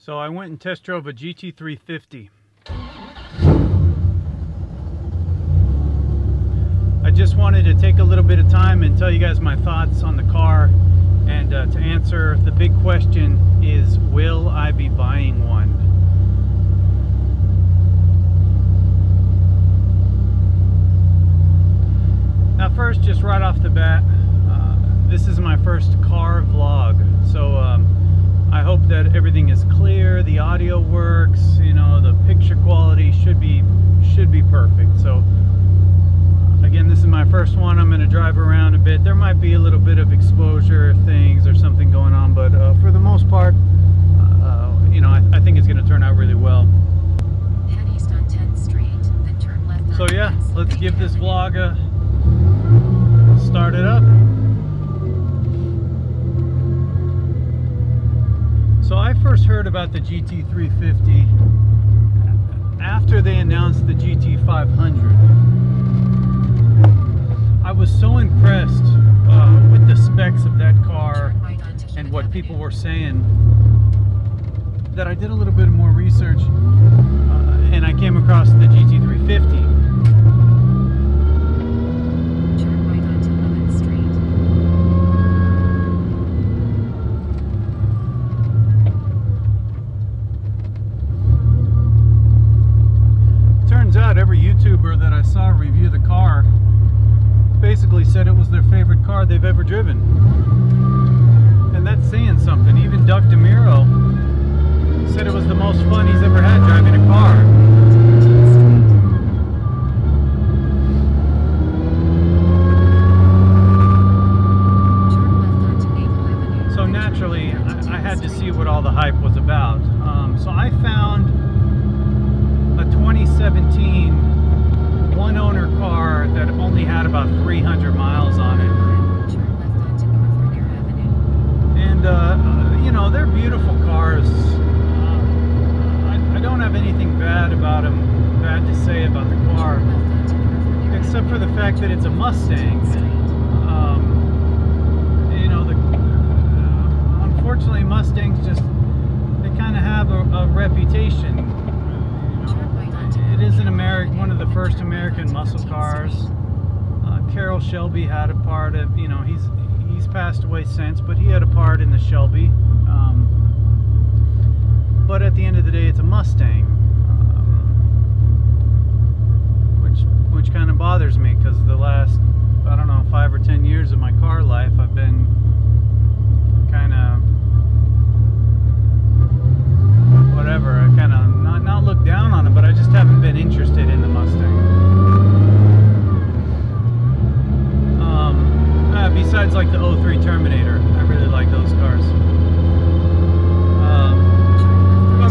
So I went and test drove a GT350. I just wanted to take a little bit of time and tell you guys my thoughts on the car, and to answer the big question is, will I be buying one? Now first, just right off the bat, this is my first car vlog, so I hope that everything is clear, the audio works, you know, the picture quality should be perfect. So again, this is my first one. I'm going to drive around a bit. There might be a little bit of exposure things or something going on, but for the most part, you know, I think it's going to turn out really well. Head east on 10th Street, then turn left. So yeah, let's give this vlog start it up. So I first heard about the GT350 after they announced the GT500. I was so impressed with the specs of that car and what people were saying that I did a little bit more research, and I came across the GT350. Every YouTuber that I saw review the car basically said it was their favorite car they've ever driven, and that's saying something. Even Doug DeMuro said it was the most fun he's ever had driving a car. So naturally I had to see what all the hype was about. So I found a 2017 one-owner car that only had about 300 miles on it. And, you know, they're beautiful cars. I don't have anything bad to say about the car, except for the fact that it's a Mustang. You know, unfortunately Mustangs they kind of have a reputation. It is one of the first American muscle cars. Carroll Shelby had a part of, you know, he's passed away since, but he had a part in the Shelby. But at the end of the day, it's a Mustang, which kind of bothers me, because the last, I don't know, 5 or 10 years of my car life, I've been kind of, whatever, I kind of not look down on it, but I just haven't been interested in the Mustang. Besides like the 03 Terminator, I really like those cars.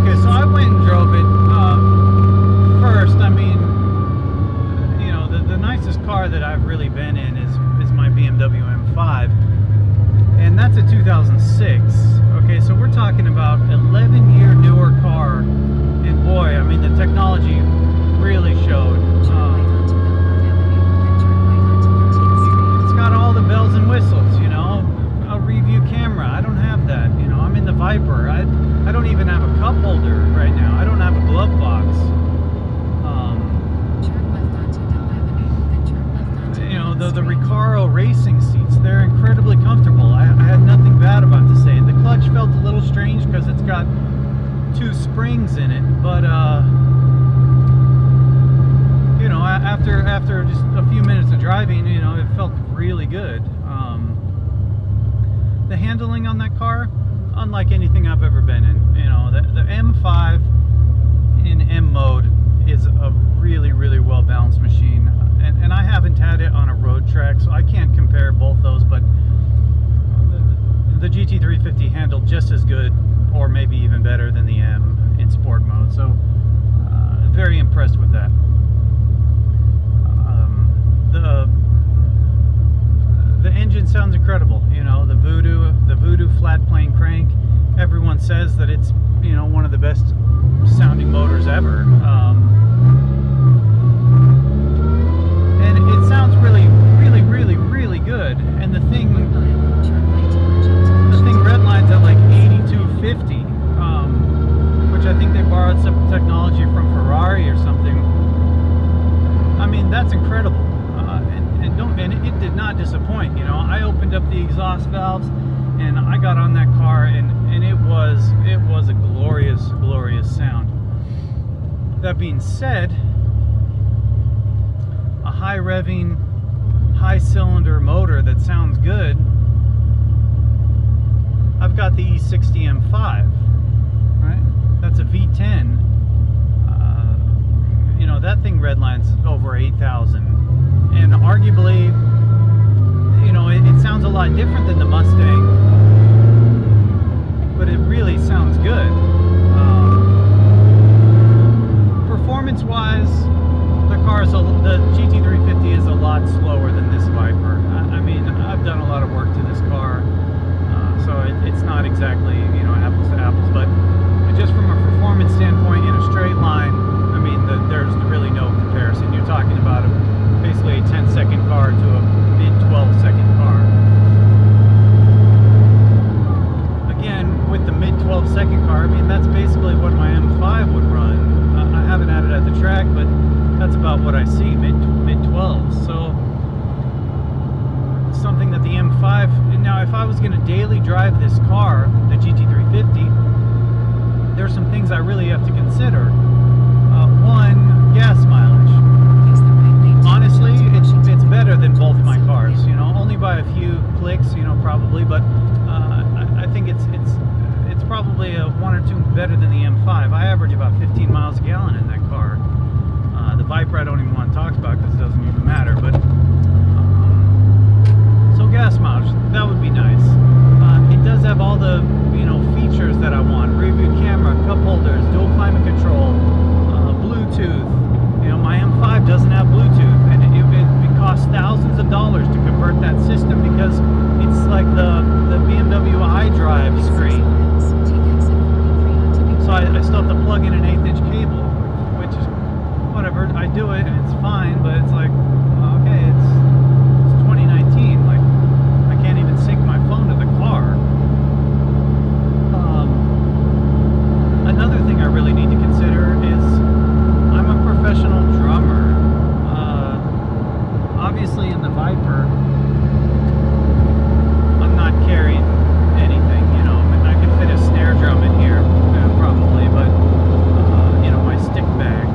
Okay, so I went and drove it. First, I mean, you know, the nicest car that I've really been in is my BMW M5, and that's a 2006. Okay, so we're talking about 11-year newer car, and boy, I mean, the technology really showed. It's got all the bells and whistles, you know, a review camera. I don't have that, you know. I'm in the Viper. I don't even have a cup holder right now. I don't have a glove box. You know, the Recaro racing seats, they're incredibly comfortable. I had nothing bad about to say. The clutch felt a little strange because it's got 2 springs in it, but you know, after just a few minutes of driving, you know, it felt really good. The handling on that car, unlike anything I've ever been in. You know, the M5 in M mode is a really, really well balanced machine, and I haven't had it on a road track, so I can't compare both those, but the GT350 handled just as good, or maybe even better than the M in sport mode. So very impressed with that. The engine sounds incredible. You know, the Voodoo flat plane crank. Everyone says that it's, you know, one of the best sounding motors ever. And it sounds really, really, really, really good. And the thing redlines at like 8250. that's incredible. And it did not disappoint. You know, I opened up the exhaust valves and I got on that car, and it was a glorious sound. That being said, a high revving, high cylinder motor that sounds good, I've got the E60 M5, right? That's a V10. You know, that thing redlines over 8,000, and arguably, you know, it sounds a lot different than the Mustang, but it really sounds good. Performance-wise, the GT350 is a lot slower than this Viper. I mean, I've done a lot of work to this car, so it's not exactly, you know, apples to apples, but just from a performance standpoint in a straight line, I mean, there's really no comparison. You're talking about basically a 10-second car to a mid-12-second car. Again, with the mid-12-second car, I mean, that's basically what my M5 would run. I haven't had it at the track, but that's about what I see, mid-12s. So, something that the M5... Now, if I was going to daily drive this car, the GT350, there's some things I really have to consider. One, gas mileage. Honestly, it's better than both my cars, you know, only by a few clicks, you know, probably, but I think it's probably a 1 or 2 better than the M5. I average about 15 miles a gallon in that car. The Viper I don't even want to talk about because it doesn't even matter, but so gas mileage, that would be nice. It does have all the, you know, features that I want: rear view camera, cup holders, dual climate control, Bluetooth. You know, my M5 doesn't have Bluetooth, and it costs thousands of dollars to convert that system because it's like the BMW iDrive screen. So I still have to plug in an 1/8-inch cable, which is whatever. I do it and it's fine, but it's like, okay, it's 2019. Like, I can't even sync my phone to the car. Another thing I really need to consider is I'm a professional drummer. Obviously in the Viper, I'm not carrying anything, you know. I could fit a snare drum in here, probably, but you know, my stick bag.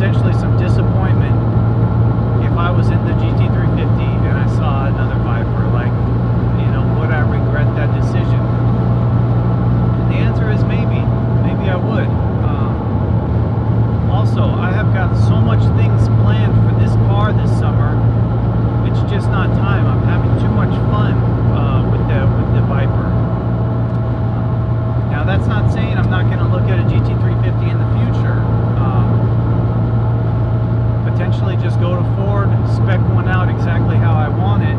potentially some disappointment if I was in the GT350 and I saw another Viper. Like, you know, would I regret that decision? And the answer is maybe. Maybe I would. Also, I have got so much things planned for this car this summer. It's just not time. I'm having too much fun with the Viper. Now, that's not saying I'm not going to look at a GT350 in the future. Potentially just go to Ford, spec one out exactly how I want it.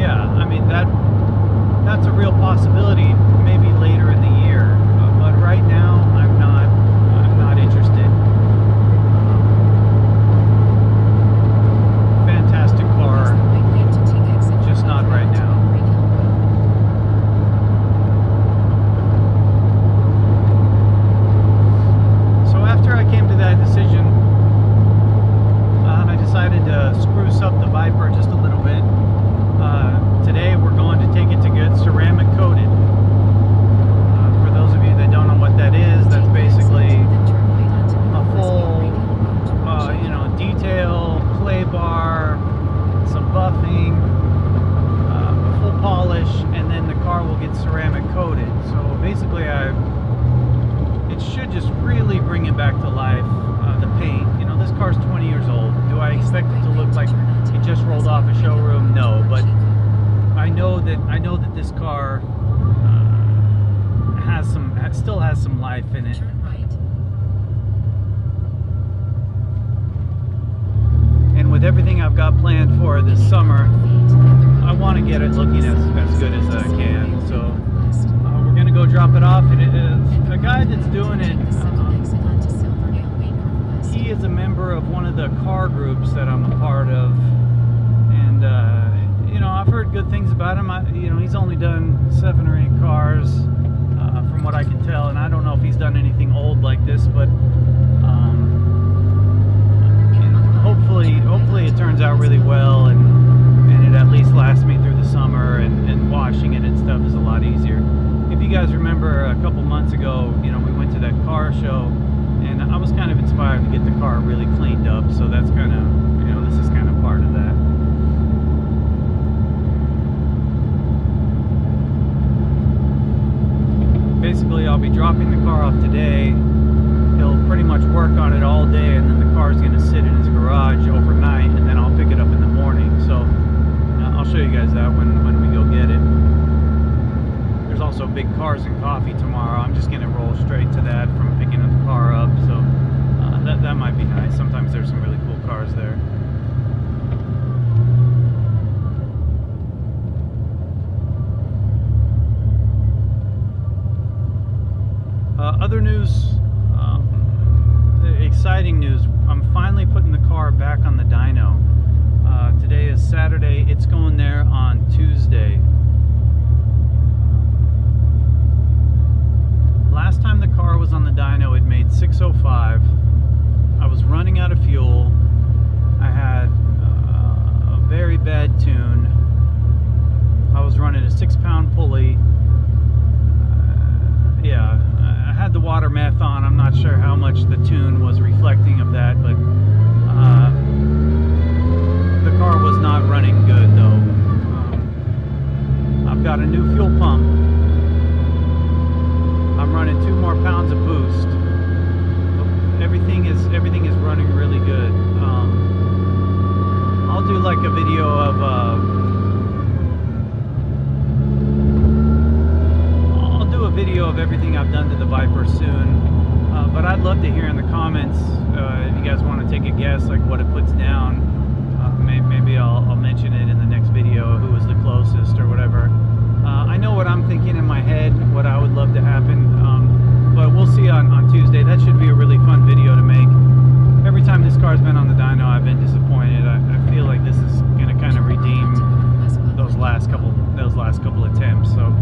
Yeah, I mean that's a real possibility. Maybe later in the year, but right now I'm not interested. Fantastic car, just not right now. After I came to that decision, I decided to spruce up the Viper just a little bit. Today we're going to take it to get ceramic coated. For those of you that don't know what that is, that's basically a full, you know, detail, clay bar, some buffing, a full polish, and then the car will get ceramic coated. So basically it should just really bring it back to life, the paint. You know, this car's 20 years old. Do I expect it to look like it just rolled off a showroom? No, but I know that this car still has some life in it. And with everything I've got planned for this summer, I want to get it looking as good as I can. So we're gonna go drop it off, and the guy that's doing it, he is a member of one of the car groups that I'm a part of, and you know, I've heard good things about him. You know, he's only done 7 or 8 cars, from what I can tell, and I don't know if he's done anything old like this, but you know, hopefully it turns out really well, and it at least lasts me through the summer, and washing it and stuff is a lot easier. If you guys remember, a couple months ago, you know, we went to that car show, and I was kind of inspired to get the car really cleaned up, so that's kind of, you know, this is kind of part of that. Basically, I'll be dropping the car off today. He'll pretty much work on it all day, and then the car's going to sit in his garage overnight, and then I'll pick it up in the morning. So I'll show you guys that when we go get it. There's also Big Cars and Coffee tomorrow. I'm just going to roll straight to that from picking the car up, so that might be nice. Sometimes there's some really cool cars there. Other news, exciting news, I'm finally putting the car back on the dyno. Today is Saturday, it's going there on Tuesday. Last time the car was on the dyno, it made 605. I was running out of fuel. I had a very bad tune. I was running a 6-pound pulley. Yeah, I had the water meth on. I'm not sure how much the tune was reflecting of that, but the car was not running good though. I've got a new fuel pump. I'm running 2 more pounds of boost. Everything is running really good. I'll do like a video of everything I've done to the Viper soon, but I'd love to hear in the comments if you guys want to take a guess like what it puts down. Maybe I'll mention it in the next video, who was the closest or whatever. I know what I'm thinking in my head, what I would love to happen, but we'll see on Tuesday. That should be a really fun video to make. Every time this car's been on the dyno, I've been disappointed. I feel like this is going to kind of redeem those last couple attempts. So.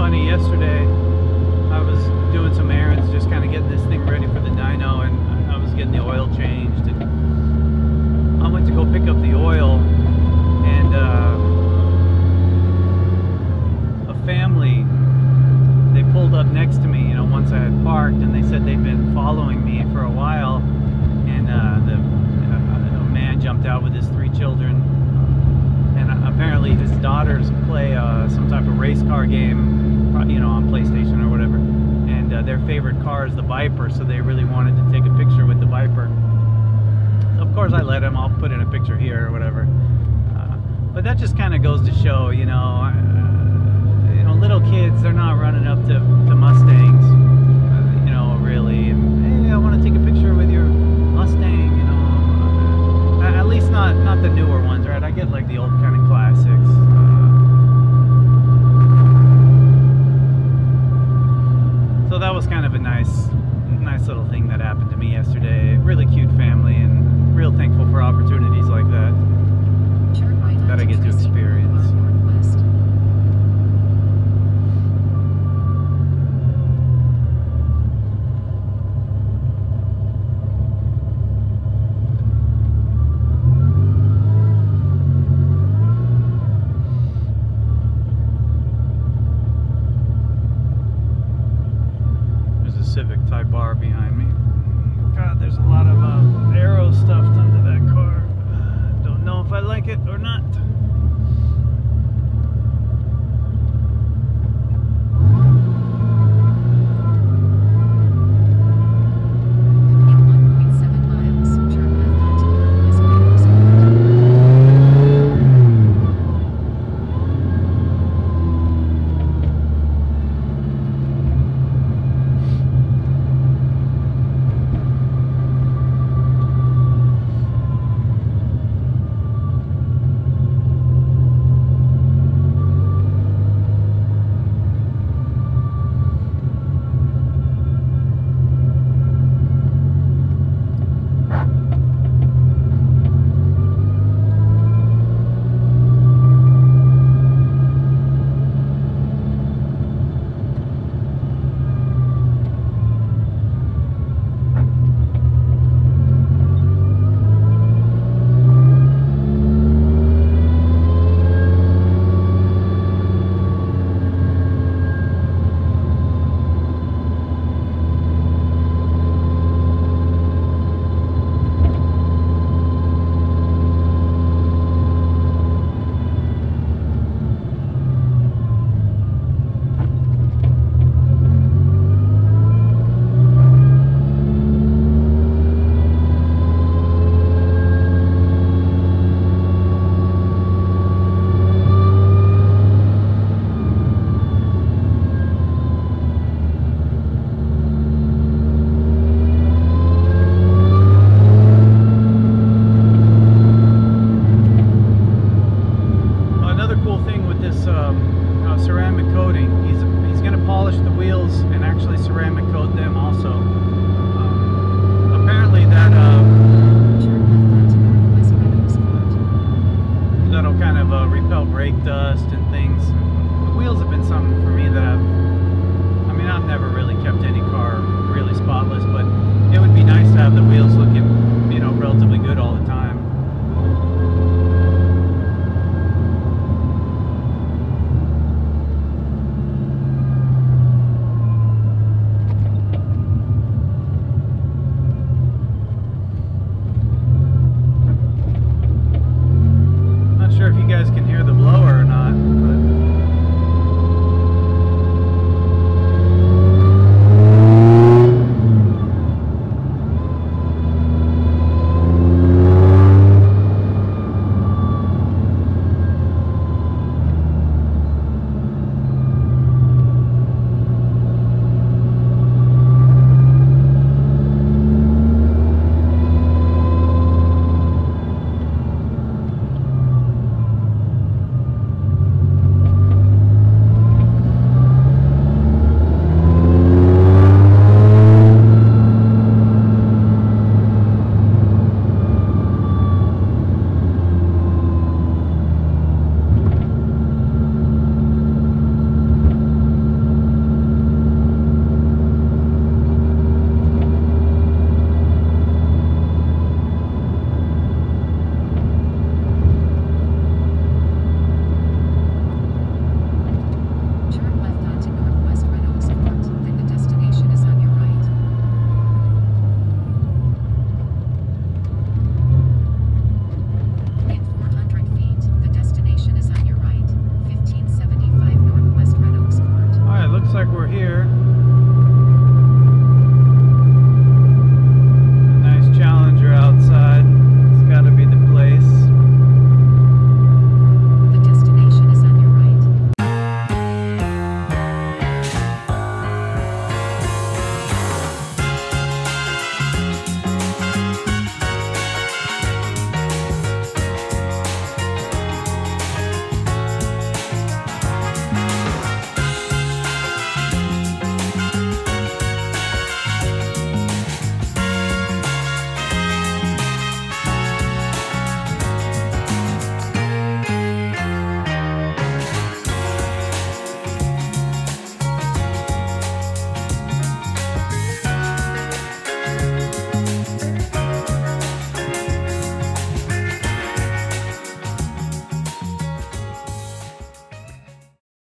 funny. Yesterday, I was doing some errands, just kind of getting this thing ready for the dyno, and I was getting the oil changed. And I went to go pick up the oil, and a family, they pulled up next to me, you know, once I had parked, and they said they'd been following me for a while, and a man jumped out with his 3 children, and apparently his daughters play some type of race car game, you know, on PlayStation or whatever, and their favorite car is the Viper, so they really wanted to take a picture with the Viper. So of course I let them. I'll put in a picture here or whatever, but that just kind of goes to show, you know, little kids, they're not running up to Mustangs, you know, really, and hey, I want to take a picture with your Mustang, you know, at least not the newer ones, right? I get like the old kind of classics. So that was kind of a nice little thing that happened to me yesterday. Really cute family, and real thankful for opportunities like that that I get to experience. Civic Type R behind me. God, there's a lot of aero stuffed under that car. Don't know if I like it or not. Ceramic coating. He's going to polish the wheels and actually ceramic coat them also. Apparently that'll kind of repel brake dust and things. The wheels have been something for me that I've never really kept any car really spotless, but it would be nice to have the wheels looking, you know, relatively good all the time. Not sure if you guys can hear the blower or not, but like we're here.